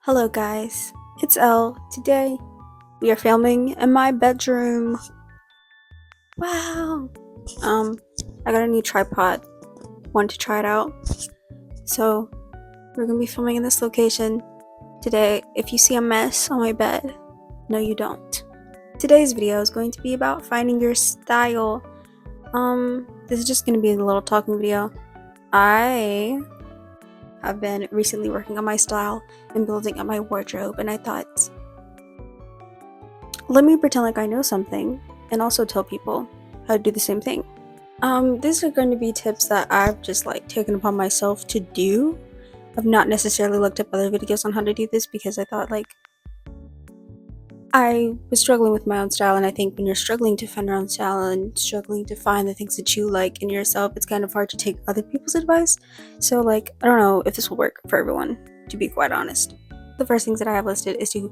Hello guys, it's Elle. Today we are filming in my bedroom. Wow. I got a new tripod. Wanted to try it out. So we're gonna be filming in this location today. If you see a mess on my bed, no you don't. Today's video is going to be about finding your style. This is just gonna be a little talking video. I have been recently working on my style and building up my wardrobe, and I thought, let me pretend like I know something and also tell people how to do the same thing. These are going to be tips that I've just taken upon myself to do. I've not necessarily looked up other videos on how to do this because I thought I was struggling with my own style, and I think when you're struggling to find your own style and struggling to find the things that you like in yourself, it's kind of hard to take other people's advice. So I don't know if this will work for everyone, to be quite honest. The first things that I have listed is to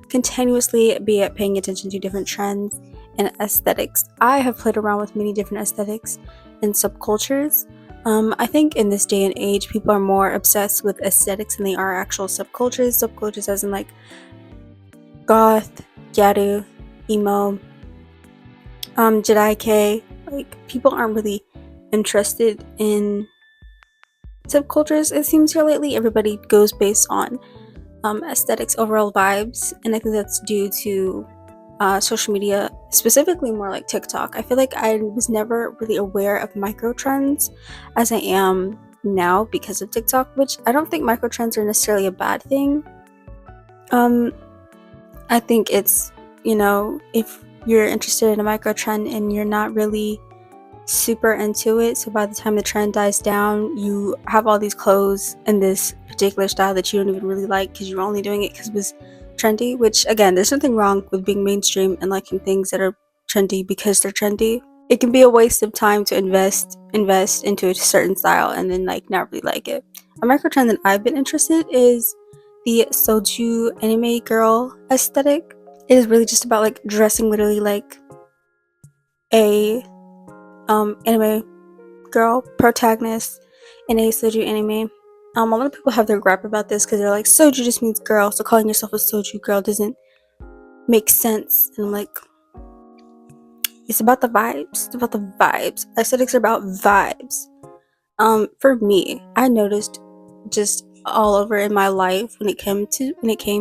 continuously be paying attention to different trends and aesthetics. I have played around with many different aesthetics and subcultures. I think in this day and age, people are more obsessed with aesthetics than they are actual subcultures. Subcultures as in goth, gyaru, emo, JediK. People aren't really interested in subcultures, it seems here lately. Everybody goes based on aesthetics, overall vibes, and I think that's due to social media, specifically more like TikTok. I feel like I was never really aware of micro trends as I am now because of TikTok, which I don't think micro trends are necessarily a bad thing. I think it's, if you're interested in a micro trend and you're not really super into it, so by the time the trend dies down, you have all these clothes in this particular style that you don't even really like because you're only doing it because it was trendy, which again, there's nothing wrong with being mainstream and liking things that are trendy because they're trendy. It can be a waste of time to invest into a certain style and then not really like it. A micro trend that I've been interested is the soju anime girl aesthetic. It is really just about dressing literally like a anime girl protagonist in a soju anime. A lot of people have their gripe about this because they're like, soju just means girl, so calling yourself a soju girl doesn't make sense. And I'm like, it's about the vibes. It's about the vibes. Aesthetics are about vibes. For me, I noticed just all over in my life when it came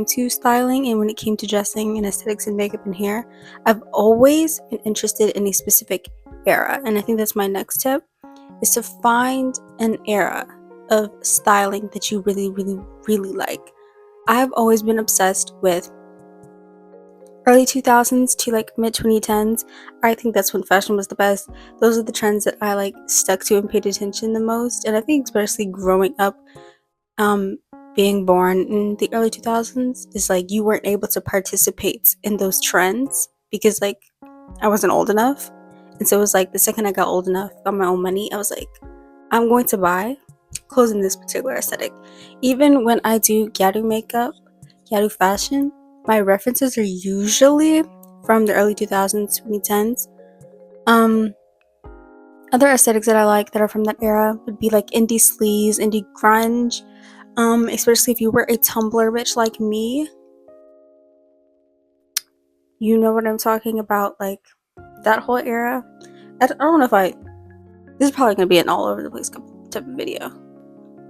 to styling and when it came to dressing and aesthetics and makeup and hair, I've always been interested in a specific era, and I think that's my next tip, is to find an era of styling that you really, really, really like. I've always been obsessed with early 2000s to mid 2010s. I think that's when fashion was the best. Those are the trends that I stuck to and paid attention the most, and I think especially growing up, being born in the early 2000s, is you weren't able to participate in those trends because I wasn't old enough. And so it was the second I got old enough, got my own money, I was like, I'm going to buy clothes in this particular aesthetic. Even when I do gyaru makeup, gyaru fashion, my references are usually from the early 2000s, 2010s. Other aesthetics that I like that are from that era would be indie sleaze, indie grunge, especially if you were a Tumblr bitch like me. You know what I'm talking about, that whole era. I don't know if this is probably going to be an all over the place type of video.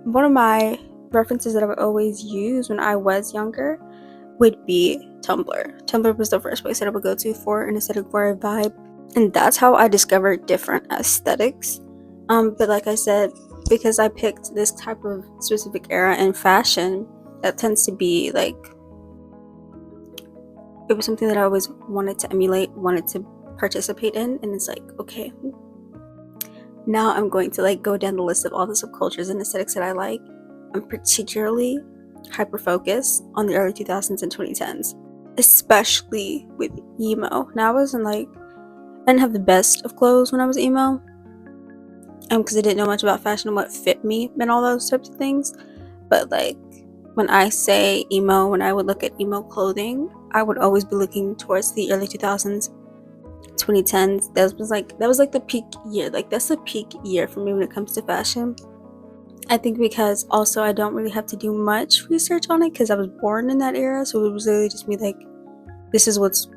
One of my references that I would always use when I was younger would be Tumblr. Tumblr was the first place that I would go to for an aesthetic, for a vibe, and that's how I discovered different aesthetics. But like I said, because I picked this type of specific era in fashion, that tends to be it was something that I always wanted to emulate, wanted to participate in, and it's okay, now I'm going to go down the list of all the subcultures and aesthetics that I like. I'm particularly hyper focused on the early 2000s and 2010s, especially with emo. Now I wasn't I didn't have the best of clothes when I was emo, because I didn't know much about fashion and what fit me and all those types of things. But when I say emo, when I would look at emo clothing, I would always be looking towards the early 2000s, 2010s. That was the peak year. That's the peak year for me when it comes to fashion. I think because also I don't really have to do much research on it because I was born in that era, so it was really just me like, this is what's,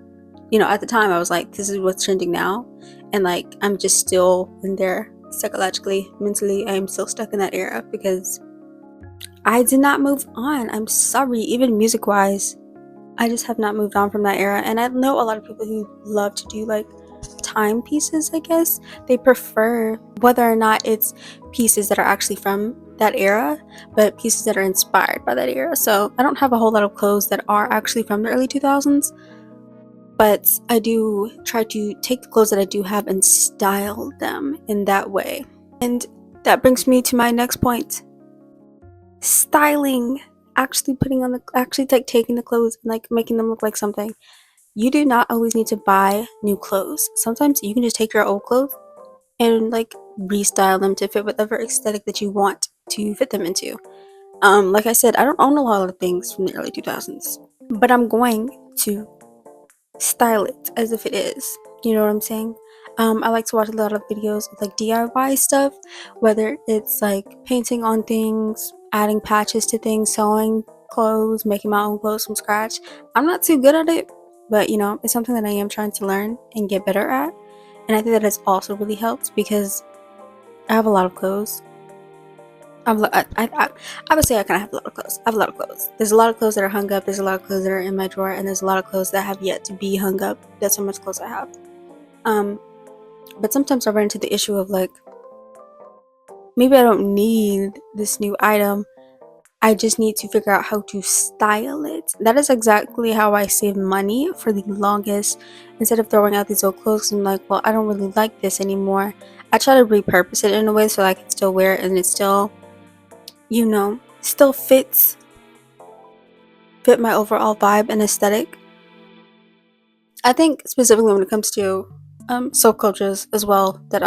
at the time I was like, this is what's trending now, and like I'm just still in there psychologically, mentally. I am still stuck in that era because I did not move on. I'm sorry, even music wise, I just have not moved on from that era. And I know a lot of people who love to do like timepieces, I guess. They prefer whether or not it's pieces that are actually from that era, but pieces that are inspired by that era. So I don't have a whole lot of clothes that are actually from the early 2000s, but I do try to take the clothes that I do have and style them in that way. And that brings me to my next point. Styling. Actually like taking the clothes and like making them look like something. You do not always need to buy new clothes. Sometimes you can just take your old clothes and like restyle them to fit whatever aesthetic that you want to fit them into. Like I said, I don't own a lot of things from the early 2000s, but I'm going to style it as if it is. You know what I'm saying? I like to watch a lot of videos of like DIY stuff, whether it's like painting on things, adding patches to things, sewing clothes, making my own clothes from scratch. I'm not too good at it, but it's something that I am trying to learn and get better at. And I think that has also really helped because I have a lot of clothes. I would say I kind of have a lot of clothes. I have a lot of clothes. There's a lot of clothes that are hung up. There's a lot of clothes that are in my drawer, and there's a lot of clothes that have yet to be hung up. That's how much clothes I have. Um, but sometimes I run into the issue of like, maybe I don't need this new item. I just need to figure out how to style it. That is exactly how I save money for the longest. Instead of throwing out these old clothes and like, well, I don't really like this anymore. I try to repurpose it in a way so I can still wear it and it still, still fit my overall vibe and aesthetic. I think specifically when it comes to subcultures as well, that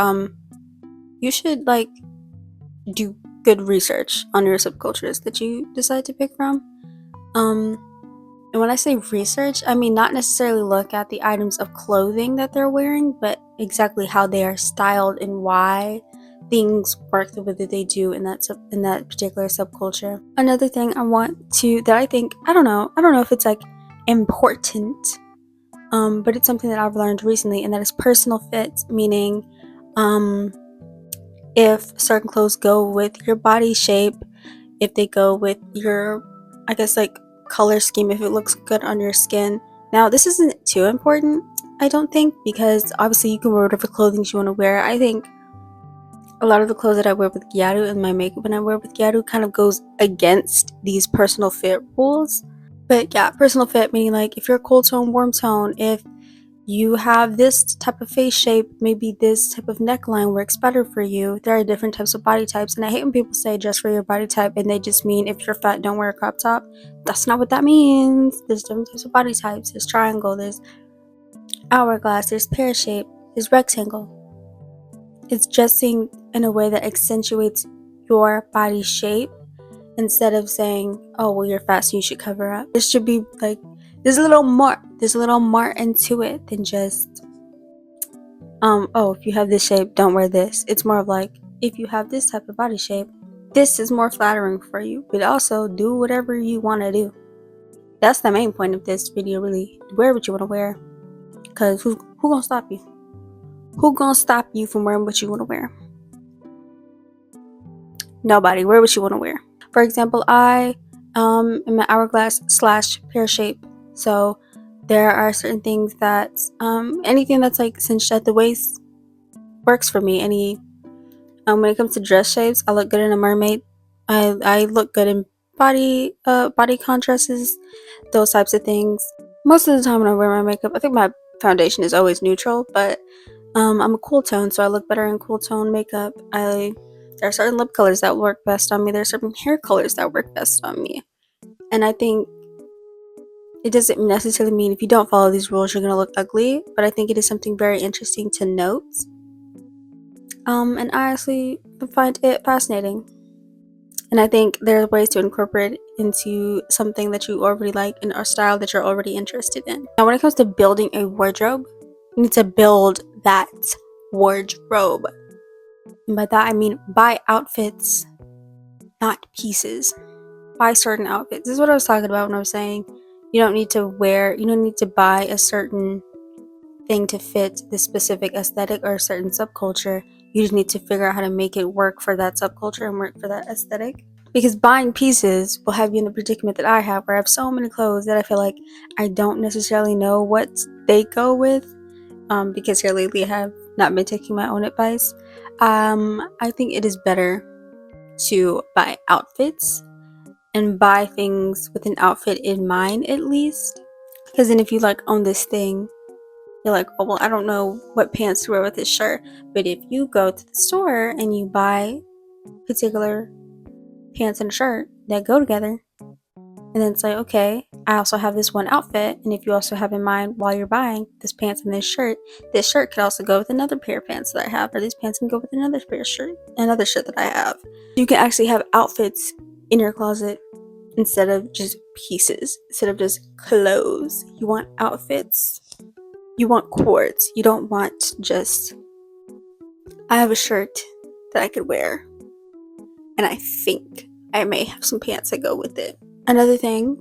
you should like do good research on your subcultures that you decide to pick from. Um and when I say research, I mean not necessarily look at the items of clothing that they're wearing, but exactly how they are styled and why things work the way that they do in that particular subculture. Another thing that I think, I don't know if it's like important, but it's something that I've learned recently, and that is personal fit, meaning um, if certain clothes go with your body shape, if they go with your, I guess, like color scheme, if it looks good on your skin. Now, this isn't too important, I don't think, because obviously you can wear whatever clothing you want to wear. I think a lot of the clothes that I wear with Gyaru and my makeup when I wear with Gyaru kind of goes against these personal fit rules. But yeah, personal fit meaning like if you're a cold tone, warm tone, if you have this type of face shape, maybe this type of neckline works better for you. There are different types of body types, and I hate when people say just for your body type and they just mean if you're fat, don't wear a crop top. That's not what that means. There's different types of body types. There's triangle, there's hourglass, there's pear shape, there's rectangle. It's dressing in a way that accentuates your body shape instead of saying, oh, well, you're fat, so you should cover up. This should be like, there's a little more into it than just oh, if you have this shape, don't wear this. It's more of like, if you have this type of body shape, this is more flattering for you, but also do whatever you want to do. That's the main point of this video, really. Wear what you want to wear, because who gonna stop you? Who gonna stop you from wearing what you want to wear? Nobody. Wear what you want to wear. For example, I am an hourglass / pear shape, so there are certain things that anything that's like cinched at the waist works for me. When it comes to dress shapes, I look good in a mermaid. I look good in body contrasts, those types of things. Most of the time when I wear my makeup, I think my foundation is always neutral, but I'm a cool tone, so I look better in cool tone makeup. There are certain lip colors that work best on me. There are certain hair colors that work best on me, and I think it doesn't necessarily mean if you don't follow these rules you're gonna look ugly, but I think it is something very interesting to note. And I honestly find it fascinating. And I think there are ways to incorporate it into something that you already like and a style that you're already interested in. Now, when it comes to building a wardrobe, you need to build that wardrobe. And by that, I mean buy outfits pieces. Buy certain outfits. This is what I was talking about when I was saying you don't need to buy a certain thing to fit this specific aesthetic or a certain subculture. You just need to figure out how to make it work for that subculture and work for that aesthetic. Because buying pieces will have you in the predicament that I have, where I have so many clothes that I feel like I don't necessarily know what they go with. Because here lately I have not been taking my own advice. I think it is better to buy outfits and buy things with an outfit in mind, at least. Because then if you like own this thing, you're like, oh, well, I don't know what pants to wear with this shirt. But if you go to the store and you buy particular pants and a shirt that go together, and then it's like, okay, I also have this one outfit. And if you also have in mind while you're buying this pants and this shirt could also go with another pair of pants that I have, or these pants can go with another pair of shirt that I have. You can actually have outfits in your closet instead of just pieces, instead of just clothes. You want outfits. You want quartz. You don't want just, I have a shirt that I could wear, and I think I may have some pants that go with it. Another thing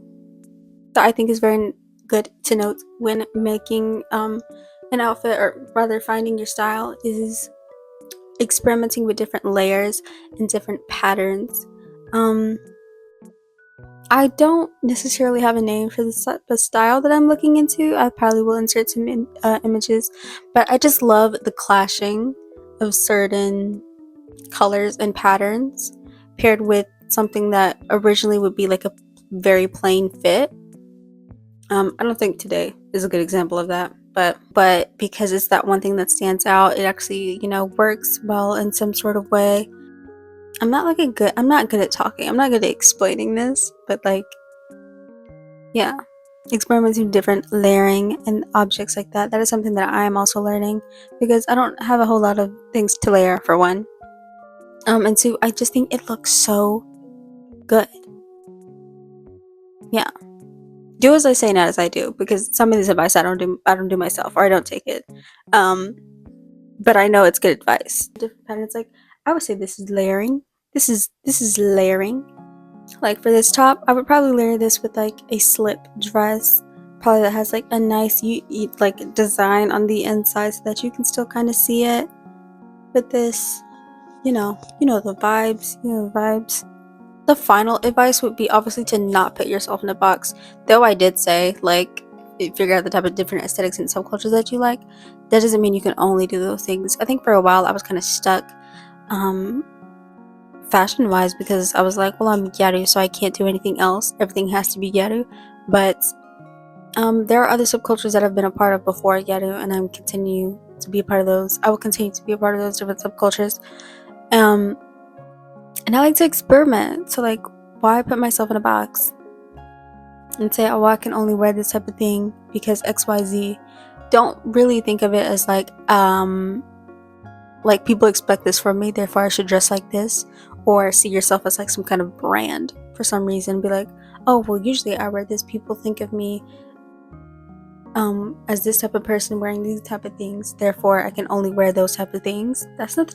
that I think is very good to note when making an outfit, or rather finding your style, is experimenting with different layers and different patterns. I don't necessarily have a name for the style that I'm looking into. I probably will insert some images, but I just love the clashing of certain colors and patterns paired with something that originally would be like a very plain fit. I don't think today is a good example of that, but because it's that one thing that stands out, it actually, works well in some sort of way. I'm not good at talking. I'm not good at explaining this, but yeah, experimenting with different layering and objects like that. That is something that I am also learning, because I don't have a whole lot of things to layer, for one. And two, I just think it looks so good. Yeah. Do as I say, not as I do, because some of this advice I don't do myself, or I don't take it. But I know it's good advice. Different patterns, I would say this is layering. This is layering. Like for this top, I would probably layer this with a slip dress, probably that has a nice design on the inside so that you can still kind of see it. With this, the vibes. The final advice would be obviously to not put yourself in a box. Though I did say, figure out the type of different aesthetics and subcultures that you like. That doesn't mean you can only do those things. I think for a while I was kind of stuck fashion wise, because I was like, well, I'm gyaru, so I can't do anything else. Everything has to be gyaru. But there are other subcultures that I've been a part of before gyaru, and I'm continue to be a part of those. I will continue to be a part of those different subcultures. And I like to experiment. So why put myself in a box and say, oh, I can only wear this type of thing because XYZ? Don't really think of it as people expect this from me, therefore I should dress like this, or see yourself as some kind of brand for some reason. Be like, oh, well, usually I wear this, people think of me as this type of person wearing these type of things, therefore I can only wear those type of things. That's not the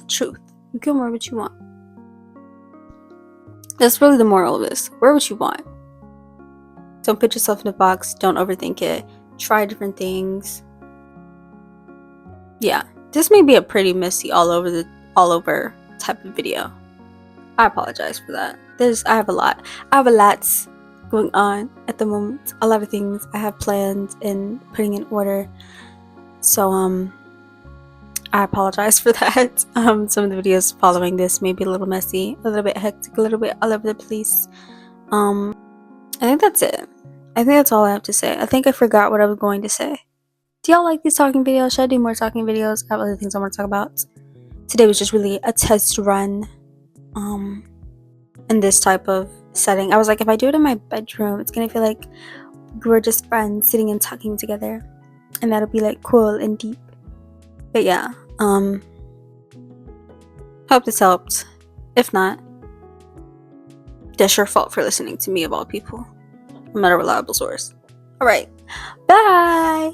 truth. You can wear what you want. That's really the moral of this. Wear what you want. Don't put yourself in a box. Don't overthink it. Try different things. Yeah, this may be a pretty messy all over type of video. I apologize for that. I have a lot going on at the moment. A lot of things I have planned and putting in order. So I apologize for that. Some of the videos following this may be a little messy, a little bit hectic, a little bit all over the place. I think that's it. I think that's all I have to say. I think I forgot what I was going to say. Do y'all like these talking videos? Should I do more talking videos? I have other things I want to talk about. Today was just really a test run in this type of setting. I was like, if I do it in my bedroom, it's gonna feel like we're just friends sitting and talking together, and that'll be cool and deep. But yeah, hope this helped. If not, that's your fault for listening to me, of all people. I'm not a reliable source. Alright, bye!